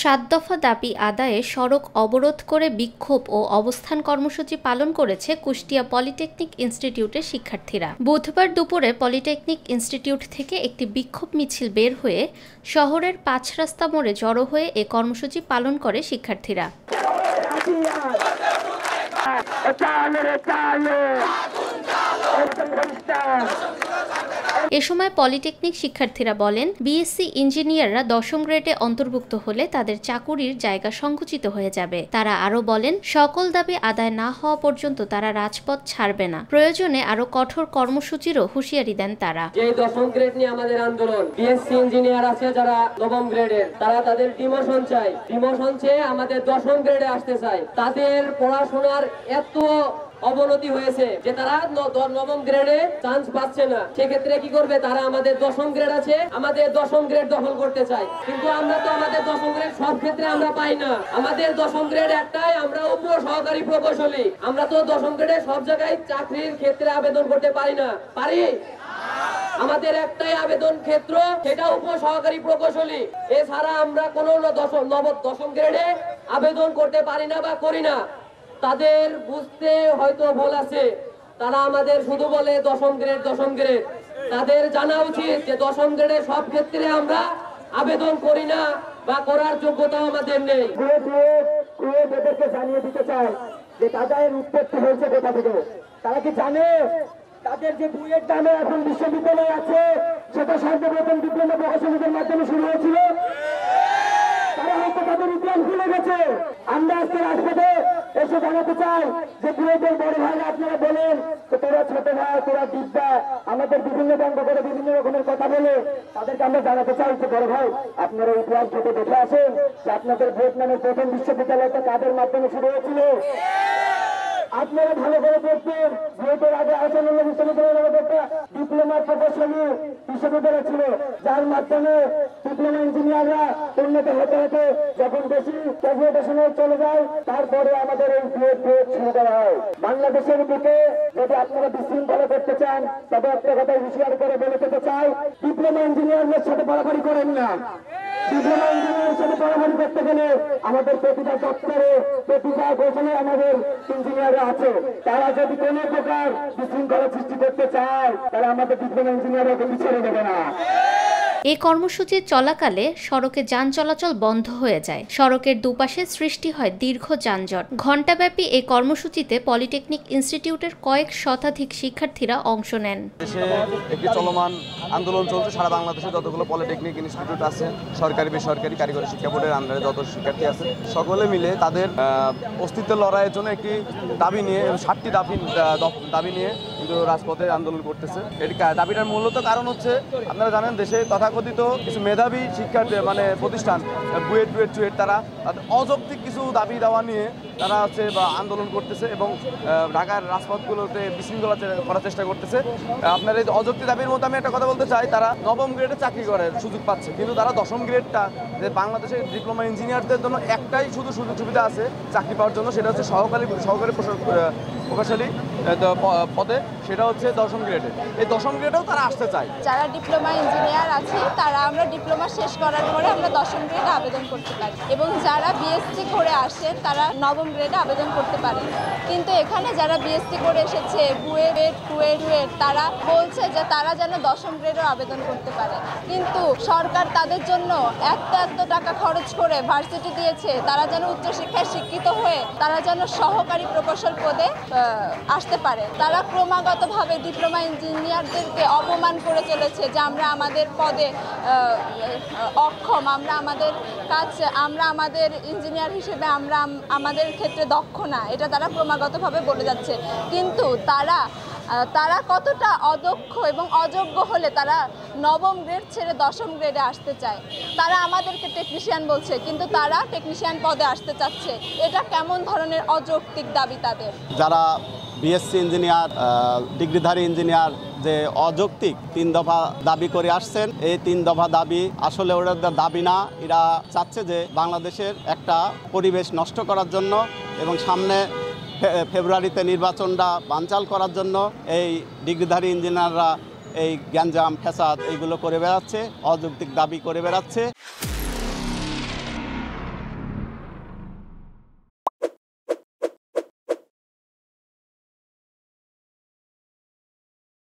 7 দফা দাবি আদায়ে সড়ক অবরোধ করে বিক্ষোভ ও অবস্থান কর্মসূচি পালন করেছে কুষ্টিয়া পলিটেকনিক ইনস্টিটিউটের শিক্ষার্থীরা। বুধবার দুপুরে পলিটেকনিক ইনস্টিটিউট থেকে একটি বিক্ষোভ মিছিল বের হয়ে শহরের 5 রাস্তা মোড়ে জড়ো হয়ে এ কর্মসূচি পালন করে শিক্ষার্থীরা। এ সময় পলিটেকনিক শিক্ষার্থীরা বলেন, বিএসসি ইঞ্জিনিয়াররা 10ম গ্রেডে অন্তর্ভুক্ত হলে তাদের চাকুরির জায়গা সংকুচিত হয়ে যাবে। তারা আরও বলেন, সকল দাবি আদায় না হওয়া পর্যন্ত তারা রাজপথ ছাড়বে না। প্রয়োজনে আরও কঠোর কর্মসূচিরও হুঁশিয়ারি দেন তারা। এই 10ম গ্রেড নিয়ে আমাদের আন্দোলন, বিএসসি ইঞ্জিনিয়ার আছে যারা 9ম গ্রেডের, তারা তাদের ডিমোশন চায়। ডিমোশন চেয়ে আমাদের 10ম গ্রেডে আসতে চায়। তাদের পড়াশোনার এত অবনতি হয়েছে যে তারা 9ম গ্রেডে চান্স পাচ্ছে না। সেক্ষেত্রে কি করবে? তারা আমাদের 10ম গ্রেড আছে, আমাদের 10ম গ্রেড দখল করতে চায়। কিন্তু আমরা তো আমাদের 10ম গ্রেড সব ক্ষেত্রে আমরা পাই না। আমাদের 10ম গ্রেড একটাই, আমরা উপ সহকারী প্রকৌশলী। আমরা তো 10ম গ্রেডে সব জায়গায় চাকরির ক্ষেত্রে আবেদন করতে পারি না। পারি? আমাদের একটাই আবেদন ক্ষেত্র, সেটা উপ সহকারী প্রকৌশলী। এছাড়া আমরা কোনো 10ম গ্রেডে আবেদন করতে পারি না বা করি না। তাদের বুঝতে হয়তো ভুল আছে, তারা আমাদের শুধু বলে 10ম গ্রেড 10ম গ্রেড। তাদের জানা উচিত যে 10ম গ্রেডে সব ক্ষেত্রে আমরা আবেদন করি না বা করার যোগ্যতা আমাদের নেই। এদেরকে জানিয়ে দিতে চাই যে তাদের উৎপত্তি হয়েছে কোথা থেকে। তারা কি জানে তাদের যে বুয়েট নামে এখন বিশ্ববিদ্যালয় আছে, সেটা সর্বপ্রথম ডিপ্লোমা প্রকৌশলীদের মাধ্যমে শুরু হয়েছিল? তারা হয়তো তাদের ইতিহাস ভুলে গেছে। আমরা আজকে রাজপথে এসে জানাতে চাই যে বুয়েটের বড় ভাইরা আপনারা বলেন তোরা ছোট ভাই, তোরা দিব্যা, আমাদের বিভিন্ন ব্যঙ্গ করে বিভিন্ন রকমের কথা বলে, তাদেরকে আমরা জানাতে চাই যে বড় ভাই আপনারা ইতিহাস থেকে দেখে আসেন যে আপনাদের বুয়েট নামের প্রথম বিশ্ববিদ্যালয়টা কাদের মাধ্যমে শুরু হয়েছিল। আপনারা ভালো করে দেখবেন, বুয়েটের আগে আসানুল্লাহ বিশ্ববিদ্যালয়ের একটা ডিপ্লোমা প্রকৌশলী বিশ্ববিদ্যালয় ছিল, যার মাধ্যমে ডিপ্লোমা ইঞ্জিনিয়াররা উন্নত হতে হতে যখন বেশি গ্রাজুয়েশনে চলে যায়, তারপরে আমাদের এই বুয়েট শুরু করা হয়। বাংলাদেশের দিকে যদি আপনারা বিশৃঙ্খলা করতে চান, তবে একটা কথা হুঁশিয়ার করে বলে যেতে চাই, ডিপ্লোমা ইঞ্জিনিয়ারদের সাথে বাড়াবাড়ি করেন না। ডিপ্লোমা ইঞ্জিনিয়ারের সাথে বাড়াবাড়ি করতে গেলে আমাদের প্রতিটা দপ্তরে, প্রতিটা ঘোষণায় আমাদের ইঞ্জিনিয়াররা আছে। তারা যদি কোন প্রকার বিশৃঙ্খলা সৃষ্টি করতে চায়, তারা আমাদের ডিপ্লোমা ইঞ্জিনিয়াররা ছেড়ে দেবে না। এই কর্মসূচি চলাকালে সড়কে যান চলাচল বন্ধ হয়ে যায়। সড়কের দুপাশে সৃষ্টি হয় দীর্ঘ যানজট। ঘণ্টাব্যাপী এই কর্মসূচিতে পলিটেকনিক ইনস্টিটিউটের কয়েক শতাধিক শিক্ষার্থীরা অংশ নেন। দেশে একটি চলমান আন্দোলন চলছে। সারা বাংলাদেশে যতগুলো পলিটেকনিক ইনস্টিটিউট আছে, সরকারি বেসরকারি কারিগরি শিক্ষা বোর্ডের আন্ডারে যত শিক্ষার্থী আছে, সকলে মিলে তাদের অস্তিত্বের লড়াইয়ের জন্য একটি দাবি নিয়ে, 7টি দাবি নিয়ে কিন্তু রাজপথে আন্দোলন করতেছে। এটি দাবিটার মূলত কারণ হচ্ছে, আপনারা জানেন দেশে তথাকথিত কিছু মেধাবী শিক্ষার্থী মানে প্রতিষ্ঠান বুয়েট চুয়েট, তারা তাদের অযৌক্তিক কিছু দাবি দেওয়া নিয়ে তারা হচ্ছে বা আন্দোলন করতেছে এবং ঢাকার রাজপথগুলোতে বিশৃঙ্খলা করার চেষ্টা করতেছে। আপনার এই অযৌক্তিক দাবির মধ্যে আমি একটা কথা বলতে চাই, তারা 9ম গ্রেডে চাকরি করার সুযোগ পাচ্ছে, কিন্তু তারা 10ম গ্রেডটা যে বাংলাদেশের ডিপ্লোমা ইঞ্জিনিয়ারদের জন্য একটাই শুধু সুযোগ সুবিধা আছে চাকরি পাওয়ার জন্য, সেটা হচ্ছে সহকারী প্রকৌশলী পদে, সেটা হচ্ছে 10ম গ্রেডে। এই 10ম গ্রেডেও তারা আসতে চায়। যারা ডিপ্লোমা ইঞ্জিনিয়ার আছে, তারা আমরা ডিপ্লোমা শেষ করার পরে আমরা 10ম গ্রেডে আবেদন করতে পারি, এবং যারা বিএসসি করে আসেন তারা 9ম গ্রেডে আবেদন করতে পারেন। কিন্তু এখানে যারা বিএসসি করে এসেছে বুয়েট তারা বলছে যে তারা যেন 10ম গ্রেডেও আবেদন করতে পারে। কিন্তু সরকার তাদের জন্য এত টাকা খরচ করে ভার্সিটি দিয়েছে, তারা যেন উচ্চশিক্ষায় শিক্ষিত হয়ে তারা যেন সহকারী প্রকৌশল পদে আসতে পারে। তারা ক্রমাগতভাবে ডিপ্লোমা ইঞ্জিনিয়ারদেরকে অপমান করে চলেছে যে আমরা আমাদের পদে অক্ষম, আমরা আমাদের ইঞ্জিনিয়ার হিসেবে আমরা আমাদের ক্ষেত্রে দক্ষ না, এটা তারা ক্রমাগতভাবে বলে যাচ্ছে। কিন্তু তারা কতটা অদক্ষ এবং অযোগ্য হলে তারা 9ম গ্রেড ছেড়ে 10ম গ্রেডে আসতে চায়। তারা আমাদেরকে টেকনিশিয়ান বলছে, কিন্তু তারা টেকনিশিয়ান পদে আসতে চাচ্ছে। এটা কেমন ধরনের অযৌক্তিক দাবি তাদের? যারা বিএসসি ইঞ্জিনিয়ার, ডিগ্রিধারী ইঞ্জিনিয়ার যে অযৌক্তিক 3 দফা দাবি করে আসছেন, এই 3 দফা দাবি আসলে ওদের দাবি না। এরা চাচ্ছে যে বাংলাদেশের একটা পরিবেশ নষ্ট করার জন্য এবং সামনে ফেব্রুয়ারিতে নির্বাচনটা বানচাল করার জন্য এই ডিগ্রিধারী ইঞ্জিনিয়াররা এই গ্যাঞ্জাম ফ্যাসাদ এইগুলো করে বেড়াচ্ছে, অযৌক্তিক দাবি করে বেড়াচ্ছে।